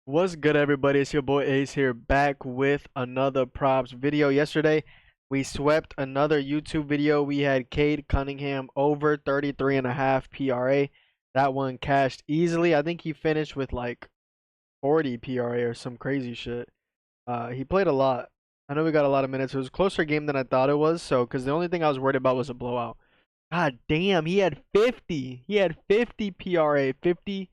What's good, everybody? It's your boy Ace here, back with another props video. Yesterday, we swept another YouTube video. We had Cade Cunningham over 33.5 PRA. That one cashed easily. I think he finished with like 40 PRA or some crazy shit. He played a lot. I know we got a lot of minutes. It was a closer game than I thought it was. So, because the only thing I was worried about was a blowout. God damn, he had 50. He had 50 PRA, 50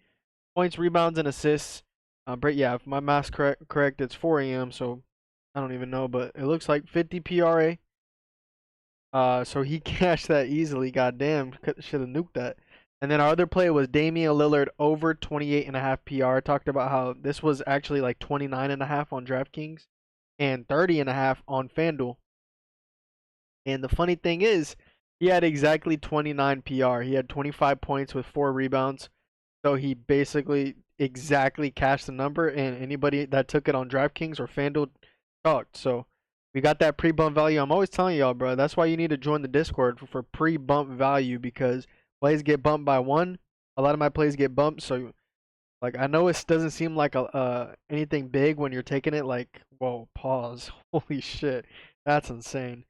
points, rebounds, and assists. But yeah, if my math's correct, it's 4 a.m. So I don't even know, but it looks like 50 PRA. So he cashed that easily. Goddamn, should have nuked that. And then our other play was Damian Lillard over 28.5 PR. Talked about how this was actually like 29.5 on DraftKings and 30.5 on FanDuel. And the funny thing is, he had exactly 29 PR. He had 25 points with 4 rebounds. So he basically exactly cashed the number, and anybody that took it on DraftKings or FanDuel talked. So we got that pre-bump value. I'm always telling y'all, bro, that's why you need to join the Discord for pre-bump value, because plays get bumped by one. A lot of my plays get bumped, so like I know it doesn't seem like anything big when you're taking it. Like, whoa, pause, holy shit, that's insane.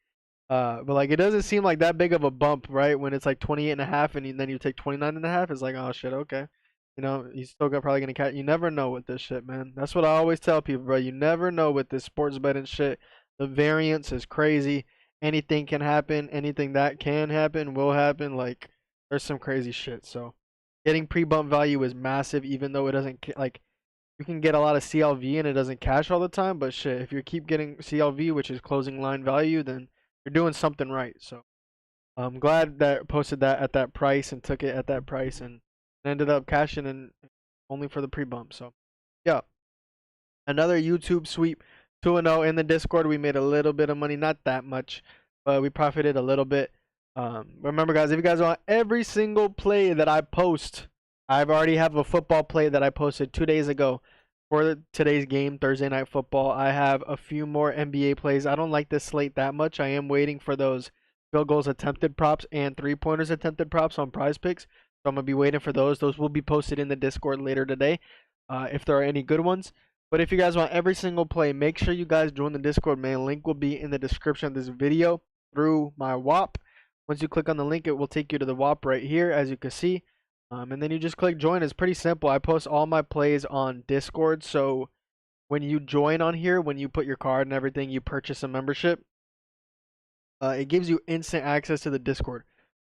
But like it doesn't seem like that big of a bump, right? When it's like 28.5 and then you take 29.5, it's like, oh shit, okay. You know, you still got probably gonna catch. You never know with this shit, man. That's what I always tell people, bro. You never know with this sports betting shit. The variance is crazy. Anything can happen. Anything that can happen will happen. Like there's some crazy shit. So getting pre-bump value is massive, even though it doesn't like you can get a lot of CLV and it doesn't cash all the time. But shit, if you keep getting CLV, which is closing line value, then you're doing something right. So I'm glad that I posted that at that price and took it at that price and ended up cashing in only for the pre-bump. So yeah, another YouTube sweep, 2-0 in the Discord. We made a little bit of money, not that much, but we profited a little bit. Remember, guys, if you guys want every single play that I post, I've already have a football play that I posted 2 days ago for today's game, Thursday Night Football. I have a few more NBA plays. I don't like this slate that much. I am waiting for those field goals attempted props and 3-pointers attempted props on Prize Picks. So I'm gonna be waiting for those. Those will be posted in the Discord later today, if there are any good ones. But if you guys want every single play, make sure you guys join the Discord, man. Link will be in the description of this video through my WAP. Once you click on the link, it will take you to the WAP right here, as you can see. And then you just click join. It's pretty simple. I post all my plays on Discord. So when you join on here, when you put your card and everything, you purchase a membership. It gives you instant access to the Discord.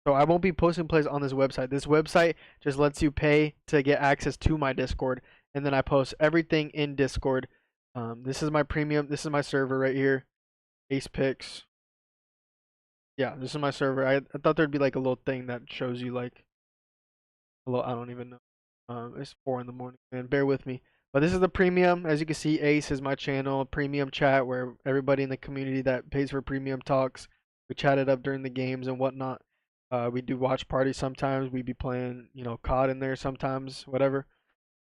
So I won't be posting plays on this website. This website just lets you pay to get access to my Discord. And then I post everything in Discord. This is my premium. This is my server right here. Ace Picks. Yeah, this is my server. I thought there'd be like a little thing that shows you like a little, I don't even know. It's 4 in the morning, man. Bear with me. But this is the premium. As you can see, Ace is my channel. Premium chat where everybody in the community that pays for premium talks. We chat it up during the games and whatnot. We do watch parties sometimes. We be playing, you know, COD in there sometimes, whatever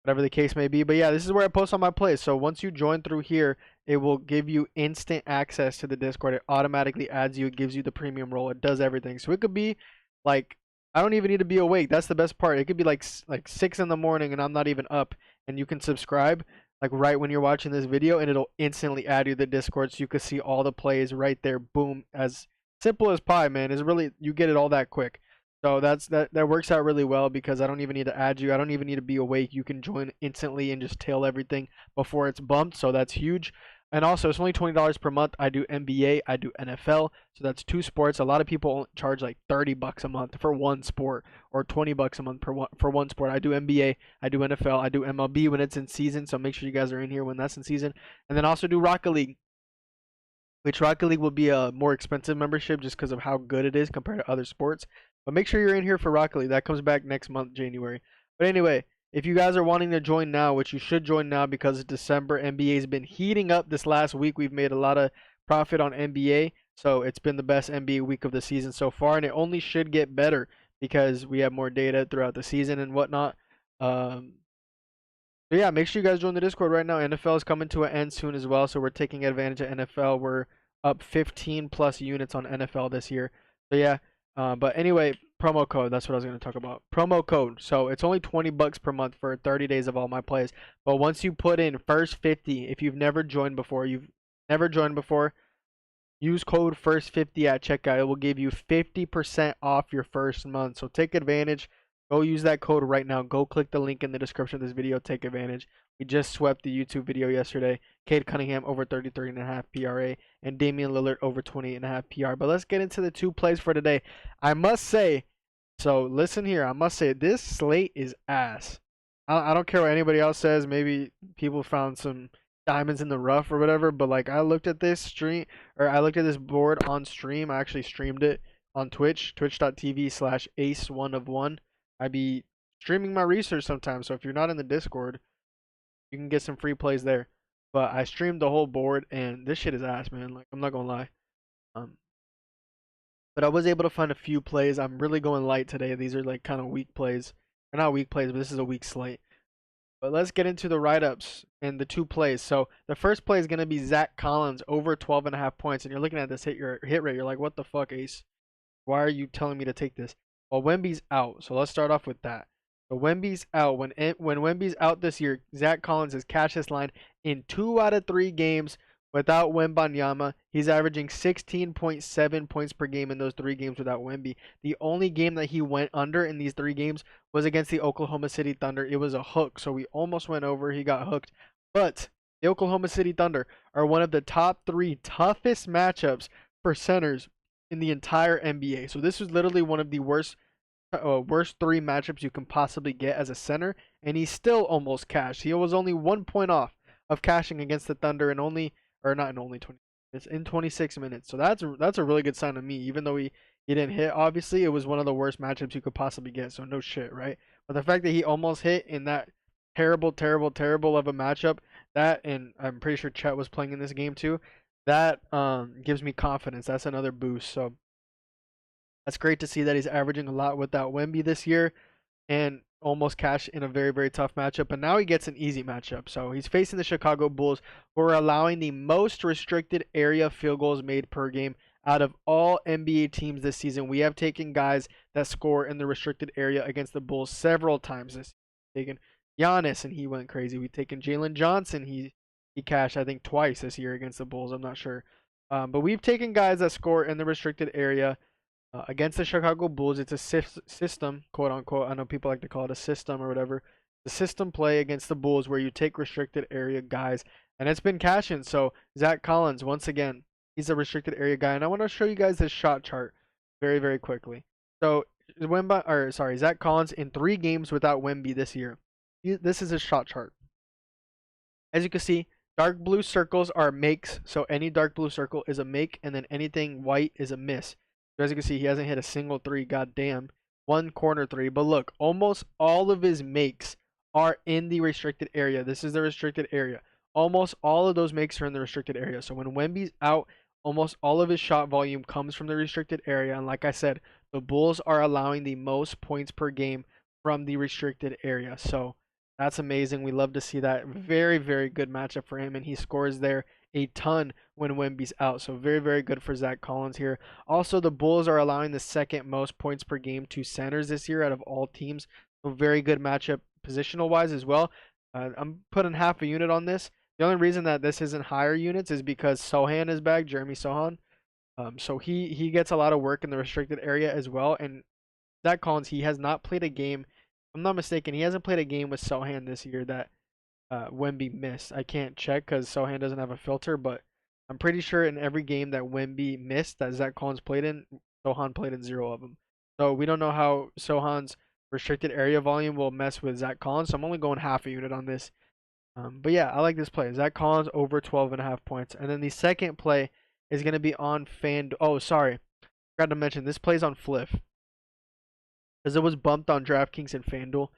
the case may be. But yeah, this is where I post on my plays. So once you join through here, it will give you instant access to the Discord. It automatically adds you. It gives you the premium role. It does everything. So it could be like I don't even need to be awake. That's the best part. It could be like 6 in the morning and I'm not even up, and you can subscribe like right when you're watching this video, and it'll instantly add you to the Discord, so you can see all the plays right there. Boom, as simple as pie, man. Is really, you get it all that quick. So that works out really well, because I don't even need to add you. I don't even need to be awake. You can join instantly and just tail everything before it's bumped. So that's huge. And also, it's only $20 per month. I do NBA, I do NFL, so that's 2 sports. A lot of people charge like $30 a month for one sport, or $20 a month for one sport. I do NBA, I do NFL, I do MLB when it's in season. So make sure you guys are in here when that's in season. And then also do Rocket League, which Rocket League will be a more expensive membership just because of how good it is compared to other sports. But make sure you're in here for Rocket League. That comes back next month, January. But anyway, if you guys are wanting to join now, which you should join now because it's December, NBA has been heating up this last week. We've made a lot of profit on NBA. So it's been the best NBA week of the season so far. And it only should get better because we have more data throughout the season and whatnot. So yeah, make sure you guys join the Discord right now. NFL is coming to an end soon as well. So we're taking advantage of NFL. We're up 15 plus units on NFL this year. So yeah. But anyway, promo code. That's what I was going to talk about. Promo code. So it's only 20 bucks per month for 30 days of all my plays. But once you put in first 50, if you've never joined before, use code first50 at checkout. It will give you 50% off your first month. So take advantage. Go use that code right now. Go click the link in the description of this video. Take advantage. We just swept the YouTube video yesterday. Cade Cunningham over 33.5 PRA and Damian Lillard over 28.5 PR. But let's get into the two plays for today. I must say, so listen here. I must say this slate is ass. I don't care what anybody else says. Maybe people found some diamonds in the rough or whatever. But like I looked at this stream, or I looked at this board on stream. I actually streamed it on Twitch, twitch.tv/ace1of1. I be streaming my research sometimes. So if you're not in the Discord, you can get some free plays there. But I streamed the whole board, and this shit is ass, man. Like I'm not gonna lie. Um, but I was able to find a few plays. I'm really going light today. These are like kind of weak plays. Or not weak plays, but this is a weak slate. But let's get into the write-ups and the two plays. So the first play is going to be Zach Collins over 12.5 points. And you're looking at this hit rate. You're like, what the fuck, Ace? Why are you telling me to take this? Well, Wemby's out. So let's start off with that. So Wemby's out. When Wemby's out this year, Zach Collins has cashed this line in 2 out of 3 games without Wembanyama. He's averaging 16.7 points per game in those 3 games without Wemby. The only game that he went under in these 3 games was against the Oklahoma City Thunder. It was a hook, so we almost went over. He got hooked. But the Oklahoma City Thunder are one of the top 3 toughest matchups for centers in the entire NBA. So this was literally one of the worst 3 matchups you can possibly get as a center, and he still almost cashed. He was only 1 point off of cashing against the Thunder in only, or not in only 20 minutes, in 26 minutes. So that's a really good sign to me. Even though he didn't hit, obviously it was one of the worst matchups you could possibly get. So no shit, right? But the fact that he almost hit in that terrible of a matchup, that, and I'm pretty sure Chet was playing in this game too, that gives me confidence. That's another boost. So that's great to see that he's averaging a lot without Wemby this year and almost cashed in a very tough matchup. And now he gets an easy matchup. So he's facing the Chicago Bulls, who are allowing the most restricted area field goals made per game out of all NBA teams this season. We have taken guys that score in the restricted area against the Bulls several times this season. We've taken Giannis, and he went crazy. We've taken Jalen Johnson. He cashed, I think, twice this year against the Bulls. I'm not sure. But we've taken guys that score in the restricted area against the Chicago Bulls. It's a system, quote unquote. I know people like to call it a system or whatever. The system play against the Bulls where you take restricted area guys, and it's been cashing. So Zach Collins, once again, he's a restricted area guy, and I want to show you guys this shot chart very quickly. So Zach Collins in 3 games without Wemby this year. This is his shot chart. As you can see, dark blue circles are makes, so any dark blue circle is a make, and then anything white is a miss. So as you can see, he hasn't hit a single 3, goddamn. 1 corner 3, but look, almost all of his makes are in the restricted area. This is the restricted area. Almost all of those makes are in the restricted area. So when Wemby's out, almost all of his shot volume comes from the restricted area. And like I said, the Bulls are allowing the most points per game from the restricted area. So that's amazing. We love to see that. Very good matchup for him, and he scores there a ton when Wemby's out. So very good for Zach Collins here. Also, the Bulls are allowing the 2nd most points per game to centers this year out of all teams. So very good matchup positional wise as well. I'm putting half a unit on this. The only reason that this isn't higher units is because Sohan is back, Jeremy Sohan. So he gets a lot of work in the restricted area as well. And Zach Collins, he has not played a game. If I'm not mistaken, he hasn't played a game with Sohan this year that Wemby missed. I can't check because Sohan doesn't have a filter, but I'm pretty sure in every game that Wemby missed that Zach Collins played in, Sohan played in 0 of them. So we don't know how Sohan's restricted area volume will mess with Zach Collins, so I'm only going half a unit on this. But yeah, I like this play. Zach Collins over 12.5 points. And then the second play is going to be on FanDuel. Oh, sorry. Forgot to mention, this plays on Fliff, because it was bumped on DraftKings and FanDuel.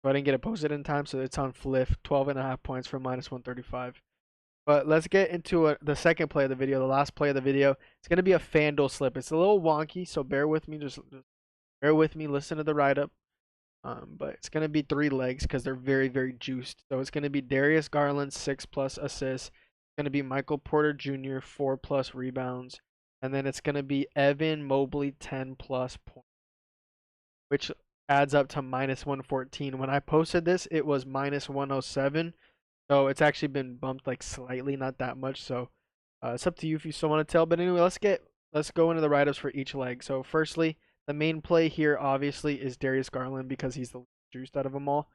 So I didn't get it posted in time, so it's on Fliff. 12.5 points for -135. But let's get into the second play of the video, the last play of the video. It's going to be a FanDuel slip. It's a little wonky, so bear with me. Just bear with me. Listen to the write-up. But it's going to be 3 legs because they're very juiced. So it's going to be Darius Garland, 6+ assists. It's going to be Michael Porter Jr., 4+ rebounds. And then it's going to be Evan Mobley, 10+ points. which adds up to minus 114. When I posted this, it was minus 107. So it's actually been bumped like slightly, not that much. So it's up to you if you still want to tell. But anyway, let's go into the write-ups for each leg. So firstly, the main play here obviously is Darius Garland because he's the juiced out of them all.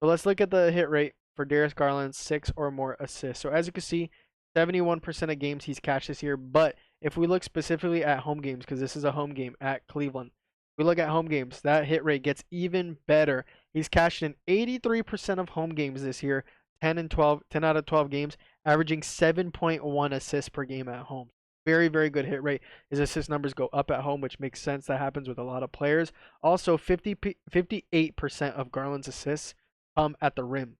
So let's look at the hit rate for Darius Garland's 6 or more assists. So as you can see, 71% of games he's cashed this year. But if we look specifically at home games, because this is a home game at Cleveland, we look at home games, that hit rate gets even better. He's cashed in 83% of home games this year, 10 out of 12 games, averaging 7.1 assists per game at home. Very, very good hit rate. His assist numbers go up at home, which makes sense. That happens with a lot of players. Also, 58% of Garland's assists at the rim.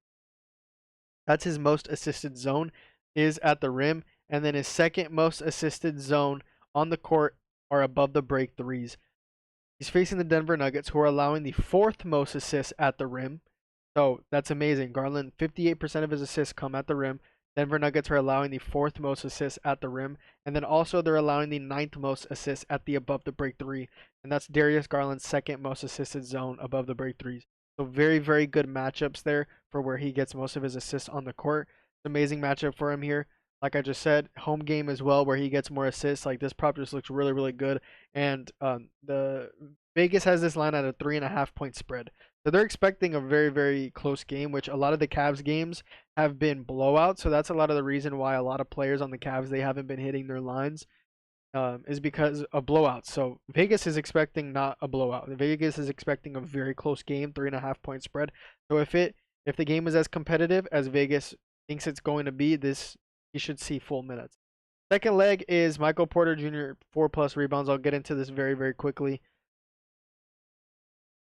That's his most assisted zone is at the rim. And then his second most assisted zone on the court are above the break threes. He's facing the Denver Nuggets, who are allowing the fourth most assists at the rim. So that's amazing. Garland, 58% of his assists come at the rim. Denver Nuggets are allowing the fourth most assists at the rim. And then also they're allowing the ninth most assists at the above the break three. And that's Darius Garland's second most assisted zone above the break threes. So very, very good matchups there for where he gets most of his assists on the court. It's an amazing matchup for him here. Like I just said, home game as well, where he gets more assists. Like this prop just looks really, really good. And the Vegas has this line at a 3.5 point spread. So they're expecting a very, very close game, which a lot of the Cavs games have been blowouts. So that's a lot of the reason why a lot of players on the Cavs, they haven't been hitting their lines, is because of blowouts. So Vegas is expecting not a blowout. Vegas is expecting a very close game, 3.5 point spread. So if the game is as competitive as Vegas thinks it's going to be, you should see full minutes. Second leg is Michael Porter Jr. 4+ rebounds. I'll get into this very, very quickly.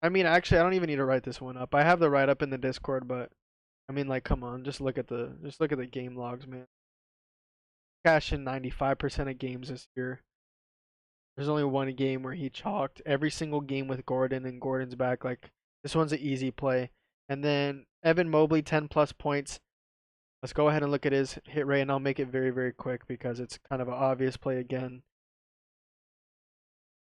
I mean, actually, I don't even need to write this one up. I have the write up in the Discord, but I mean, like, come on, just look at the game logs, man. Cash in 95% of games this year. There's only one game where he chalked every single game with Gordon, and Gordon's back. Like, this one's an easy play. And then Evan Mobley, 10+ points. Let's go ahead and look at his hit rate, and I'll make it very, very quick because it's kind of an obvious play again.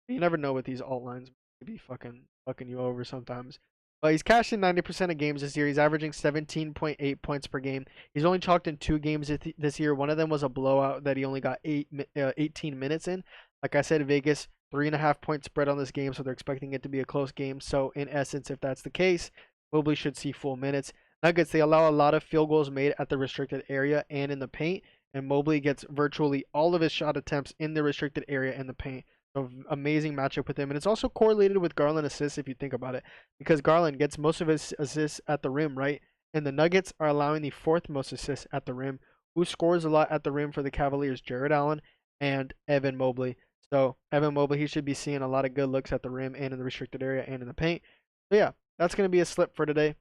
You never know with these alt lines. They be fucking you over sometimes. But he's cashed in 90% of games this year. He's averaging 17.8 points per game. He's only chalked in 2 games this year. One of them was a blowout that he only got 18 minutes in. Like I said, Vegas, 3.5 point spread on this game, so they're expecting it to be a close game. So in essence, if that's the case, Mobley should see full minutes. Nuggets, they allow a lot of field goals made at the restricted area and in the paint, and Mobley gets virtually all of his shot attempts in the restricted area and the paint. So amazing matchup with him, and it's also correlated with Garland assists if you think about it, because Garland gets most of his assists at the rim, right? And the Nuggets are allowing the fourth most assists at the rim. Who scores a lot at the rim for the Cavaliers? Jared Allen and Evan Mobley. So Evan Mobley, he should be seeing a lot of good looks at the rim and in the restricted area and in the paint. So yeah, that's going to be a slip for today.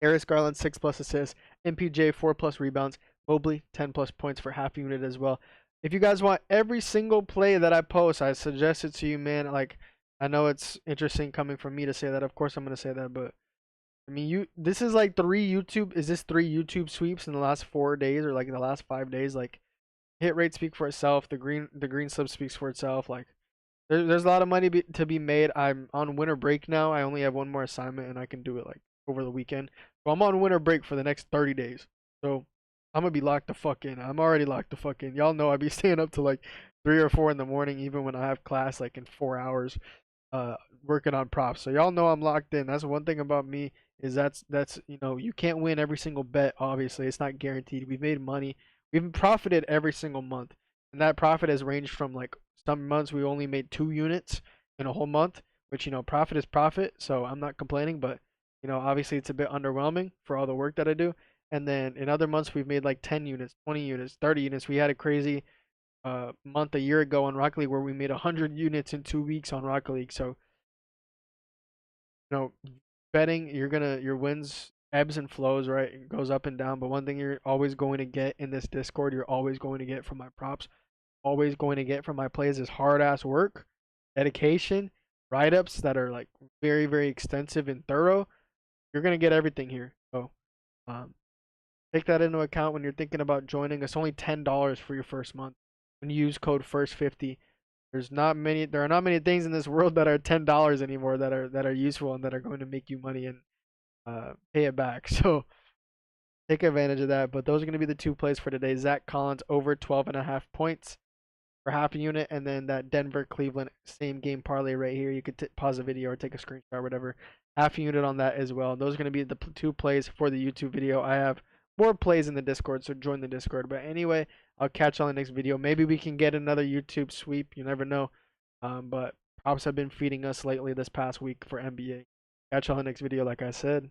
Darius Garland, 6+ assists. MPJ, 4+ rebounds. Mobley, 10+ points for half unit as well. If you guys want every single play that I post, I suggest it to you, man. Like, I know it's interesting coming from me to say that. Of course I'm going to say that, but I mean, this is like 3 YouTube sweeps in the last 4 days, or like in the last 5 days. Like, hit rate speak for itself. The green slip speaks for itself. Like, there's a lot of money to be made. I'm on winter break now. I only have one more assignment, and I can do it like over the weekend. So I'm on winter break for the next 30 days. So I'm gonna be locked the fuck in. I'm already locked the fuck in. Y'all know I be staying up to like 3 or 4 in the morning, even when I have class like in 4 hours, working on props. So y'all know I'm locked in. That's one thing about me, is that's you can't win every single bet. Obviously, it's not guaranteed. We've made money. We've profited every single month, and that profit has ranged from like some months we only made 2 units in a whole month, which profit is profit. So I'm not complaining, but obviously it's a bit underwhelming for all the work that I do. And then in other months we've made like 10 units, 20 units, 30 units. We had a crazy month a year ago on Rocket League where we made 100 units in 2 weeks on Rocket League. So betting, your wins ebbs and flows, right? It goes up and down. But one thing you're always going to get in this Discord, you're always going to get from my props, always going to get from my plays, is hard ass work, dedication, write ups that are like very, very extensive and thorough. You're gonna get everything here. So take that into account when you're thinking about joining. It's only $10 for your first month when you use code FIRST50. There are not many things in this world that are $10 anymore that are useful and that are going to make you money and pay it back. So take advantage of that. But those are going to be the two plays for today. Zach Collins over 12.5 points for half a unit, and then that Denver Cleveland same game parlay right here. You could pause the video or take a screenshot or whatever. Half a unit on that as well. And those are going to be the two plays for the YouTube video. I have more plays in the Discord, so join the Discord. But anyway, I'll catch you on the next video. Maybe we can get another YouTube sweep. You never know. But props have been feeding us lately this past week for NBA. Catch you on the next video, like I said.